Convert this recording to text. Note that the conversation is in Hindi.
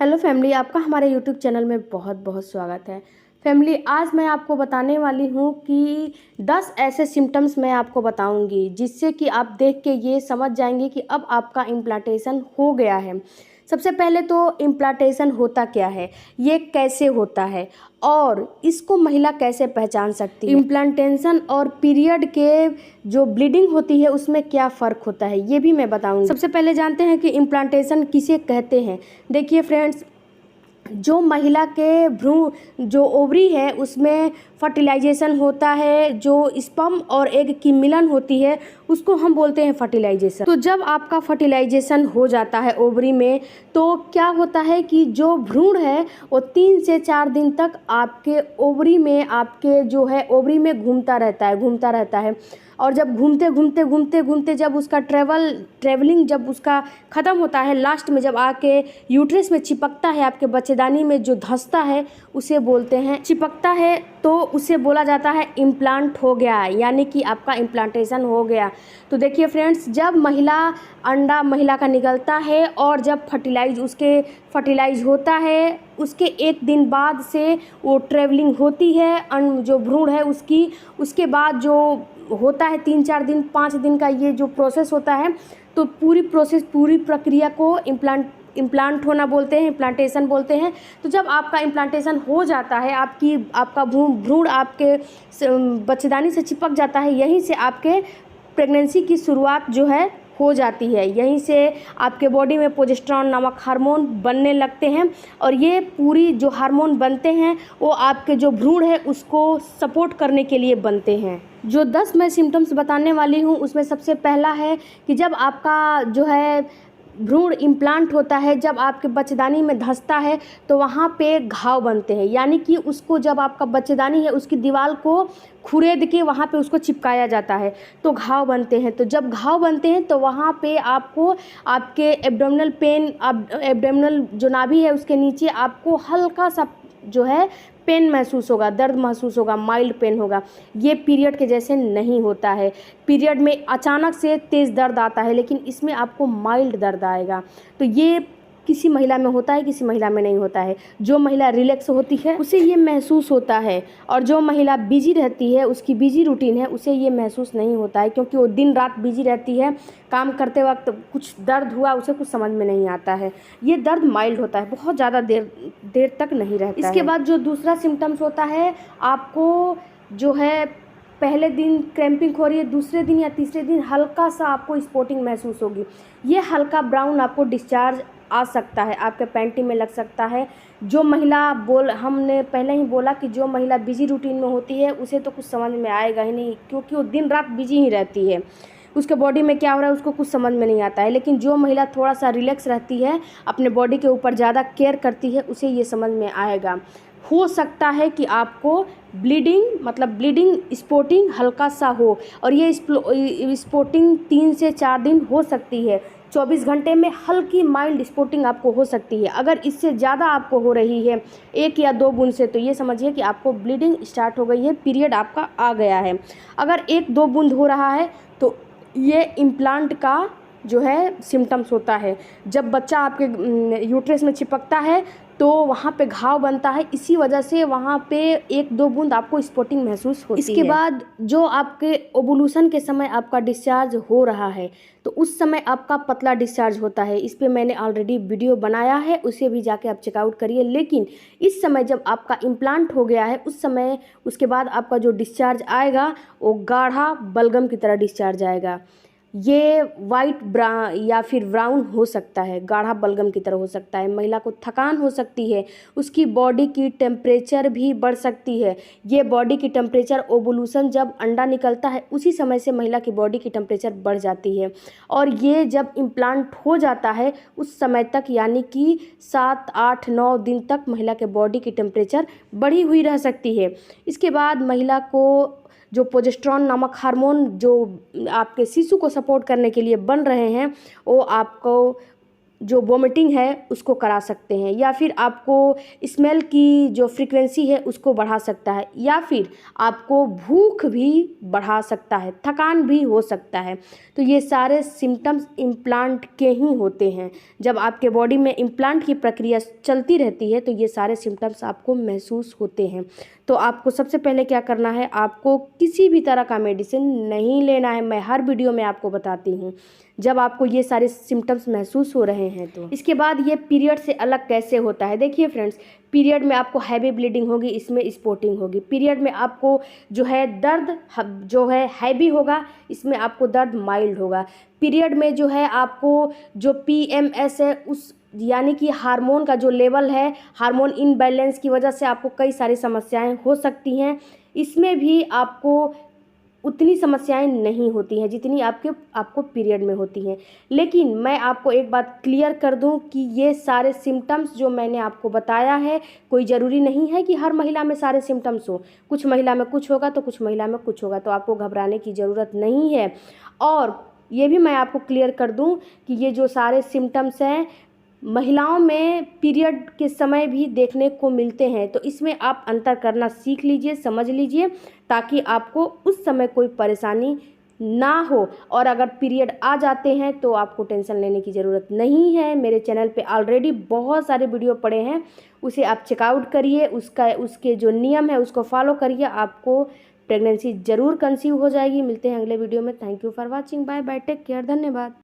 हेलो फैमिली, आपका हमारे यूट्यूब चैनल में बहुत बहुत स्वागत है। फैमिली, आज मैं आपको बताने वाली हूँ कि 10 ऐसे सिम्टम्स मैं आपको बताऊँगी जिससे कि आप देख के ये समझ जाएंगे कि अब आपका इम्प्लांटेशन हो गया है। सबसे पहले तो इम्प्लांटेशन होता क्या है, ये कैसे होता है और इसको महिला कैसे पहचान सकती है। इम्प्लांटेशन और पीरियड के जो ब्लीडिंग होती है उसमें क्या फ़र्क होता है ये भी मैं बताऊंगी। सबसे पहले जानते हैं कि इम्प्लांटेशन किसे कहते हैं। देखिए फ्रेंड्स, जो महिला के भ्रूण जो ओवरी है उसमें फर्टिलाइजेशन होता है, जो स्पर्म और एग की मिलन होती है उसको हम बोलते हैं फर्टिलाइजेशन। तो जब आपका फर्टिलाइजेशन हो जाता है ओवरी में तो क्या होता है कि जो भ्रूण है वो 3 से 4 दिन तक आपके ओवरी में, आपके जो है ओवरी में घूमता रहता है। और जब घूमते जब उसका ट्रेवलिंग जब उसका ख़त्म होता है, लास्ट में जब आके यूट्रस में चिपकता है, आपके बच्चेदानी में जो धंसता है उसे बोलते हैं चिपकता है, तो उसे बोला जाता है इम्प्लांट हो गया, यानी कि आपका इम्प्लांटेशन हो गया। तो देखिए फ्रेंड्स, जब अंडा महिला का निकलता है और जब फर्टिलाइज होता है उसके 1 दिन बाद से वो ट्रेवलिंग होती है जो भ्रूण है उसके बाद जो होता है 3-4 दिन 5 दिन का ये जो प्रोसेस होता है, तो पूरी प्रक्रिया को इम्प्लांट होना बोलते हैं, इम्प्लांटेशन बोलते हैं। तो जब आपका इम्प्लांटेशन हो जाता है, आपका भ्रूण आपके बच्चेदानी से चिपक जाता है, यहीं से आपके प्रेगनेंसी की शुरुआत जो है हो जाती है। यहीं से आपके बॉडी में प्रोजेस्टेरॉन नामक हार्मोन बनने लगते हैं और ये पूरी जो हार्मोन बनते हैं वो आपके जो भ्रूण है उसको सपोर्ट करने के लिए बनते हैं। जो 10 मैं सिम्टम्स बताने वाली हूँ उसमें सबसे पहला है कि जब आपका जो है भ्रूण इम्प्लांट होता है, जब आपके बच्चेदानी में धंसता है तो वहाँ पे घाव बनते हैं, यानी कि उसको जब आपका बच्चेदानी है उसकी दीवार को खुरेद के वहाँ पे उसको चिपकाया जाता है तो घाव बनते हैं। तो जब घाव बनते हैं तो वहाँ पे आपको आपके एब्डोमिनल जो नाभि है उसके नीचे आपको हल्का सा जो है पेन महसूस होगा, दर्द महसूस होगा, माइल्ड पेन होगा। ये पीरियड के जैसे नहीं होता है। पीरियड में अचानक से तेज़ दर्द आता है लेकिन इसमें आपको माइल्ड दर्द आएगा। तो ये किसी महिला में होता है, किसी महिला में नहीं होता है। जो महिला रिलैक्स होती है उसे ये महसूस होता है और जो महिला बिजी रहती है, उसकी बिजी रूटीन है, उसे ये महसूस नहीं होता है क्योंकि वो दिन रात बिजी रहती है। काम करते वक्त कुछ दर्द हुआ उसे कुछ समझ में नहीं आता है। ये दर्द माइल्ड होता है, बहुत ज़्यादा देर तक नहीं रहता है। इसके बाद जो दूसरा सिम्टम्स होता है, आपको जो है पहले दिन क्रैम्पिंग हो रही है, दूसरे दिन या तीसरे दिन हल्का सा आपको स्पॉटिंग महसूस होगी। ये हल्का ब्राउन आपको डिस्चार्ज आ सकता है, आपके पैंटी में लग सकता है। जो महिला हमने पहले ही बोला कि जो महिला बिजी रूटीन में होती है उसे तो कुछ समझ में आएगा ही नहीं क्योंकि वो दिन रात बिजी ही रहती है, उसके बॉडी में क्या हो रहा है उसको कुछ समझ में नहीं आता है। लेकिन जो महिला थोड़ा सा रिलैक्स रहती है, अपने बॉडी के ऊपर ज़्यादा केयर करती है, उसे ये समझ में आएगा। हो सकता है कि आपको ब्लीडिंग स्पॉटिंग हल्का सा हो और ये स्पॉटिंग 3 से 4 दिन हो सकती है। 24 घंटे में हल्की माइल्ड स्पॉटिंग आपको हो सकती है। अगर इससे ज़्यादा आपको हो रही है 1 या 2 बूंद से, तो ये समझिए कि आपको ब्लीडिंग स्टार्ट हो गई है, पीरियड आपका आ गया है। अगर 1-2 बूंद हो रहा है तो ये इम्प्लांट का जो है सिम्टम्स होता है। जब बच्चा आपके यूट्रस में चिपकता है तो वहाँ पे घाव बनता है, इसी वजह से वहाँ पे 1-2 बूंद आपको स्पॉटिंग महसूस होती है। इसके बाद जो आपके ओवुलेशन के समय आपका डिस्चार्ज हो रहा है तो उस समय आपका पतला डिस्चार्ज होता है। इस पे मैंने ऑलरेडी वीडियो बनाया है, उसे भी जाके आप चेकआउट करिए। लेकिन इस समय जब आपका इम्प्लांट हो गया है उस समय उसके बाद आपका जो डिस्चार्ज आएगा वो गाढ़ा बलगम की तरह डिस्चार्ज आएगा। ये वाइट या फिर ब्राउन हो सकता है, गाढ़ा बलगम की तरह हो सकता है। महिला को थकान हो सकती है, उसकी बॉडी की टेम्परेचर भी बढ़ सकती है। ये बॉडी की टेम्परेचर ओवुलेशन जब अंडा निकलता है उसी समय से महिला की बॉडी की टेम्परेचर बढ़ जाती है और ये जब इम्प्लांट हो जाता है उस समय तक, यानी कि 7, 8, 9 दिन तक महिला के बॉडी की टेम्परेचर बढ़ी हुई रह सकती है। इसके बाद महिला को जो प्रोजेस्टेरॉन नामक हार्मोन जो आपके शिशु को सपोर्ट करने के लिए बन रहे हैं वो आपको जो वोमिटिंग है उसको करा सकते हैं, या फिर आपको स्मेल की जो फ्रीक्वेंसी है उसको बढ़ा सकता है, या फिर आपको भूख भी बढ़ा सकता है, थकान भी हो सकता है। तो ये सारे सिम्टम्स इम्प्लांट के ही होते हैं। जब आपके बॉडी में इम्प्लांट की प्रक्रिया चलती रहती है तो ये सारे सिम्टम्स आपको महसूस होते हैं। तो आपको सबसे पहले क्या करना है, आपको किसी भी तरह का मेडिसिन नहीं लेना है। मैं हर वीडियो में आपको बताती हूँ जब आपको ये सारे सिम्टम्स महसूस हो रहे हैं। तो इसके बाद ये पीरियड से अलग कैसे होता है, देखिए फ्रेंड्स, पीरियड में आपको हैवी ब्लीडिंग होगी, इसमें स्पॉटिंग होगी। पीरियड में आपको जो है दर्द जो है हैवी होगा, इसमें आपको दर्द माइल्ड होगा। पीरियड में जो है आपको जो PMS है उस यानी कि हार्मोन का जो लेवल है, हार्मोन इनबैलेंस की वजह से आपको कई सारी समस्याएं हो सकती हैं। इसमें भी आपको उतनी समस्याएं नहीं होती हैं जितनी आपको पीरियड में होती हैं। लेकिन मैं आपको एक बात क्लियर कर दूं कि ये सारे सिम्टम्स जो मैंने आपको बताया है, कोई ज़रूरी नहीं है कि हर महिला में सारे सिम्टम्स हो। कुछ महिला में कुछ होगा तो कुछ महिला में कुछ होगा, तो आपको घबराने की ज़रूरत नहीं है। और ये भी मैं आपको क्लियर कर दूं कि ये जो सारे सिम्टम्स हैं महिलाओं में पीरियड के समय भी देखने को मिलते हैं। तो इसमें आप अंतर करना सीख लीजिए, समझ लीजिए, ताकि आपको उस समय कोई परेशानी ना हो। और अगर पीरियड आ जाते हैं तो आपको टेंशन लेने की ज़रूरत नहीं है। मेरे चैनल पे ऑलरेडी बहुत सारे वीडियो पड़े हैं, उसे आप चेकआउट करिए, उसके जो नियम है उसको फॉलो करिए, आपको प्रेगनेंसी ज़रूर कंसीव हो जाएगी। मिलते हैं अगले वीडियो में। Thank you for watching, bye bye, take care, धन्यवाद।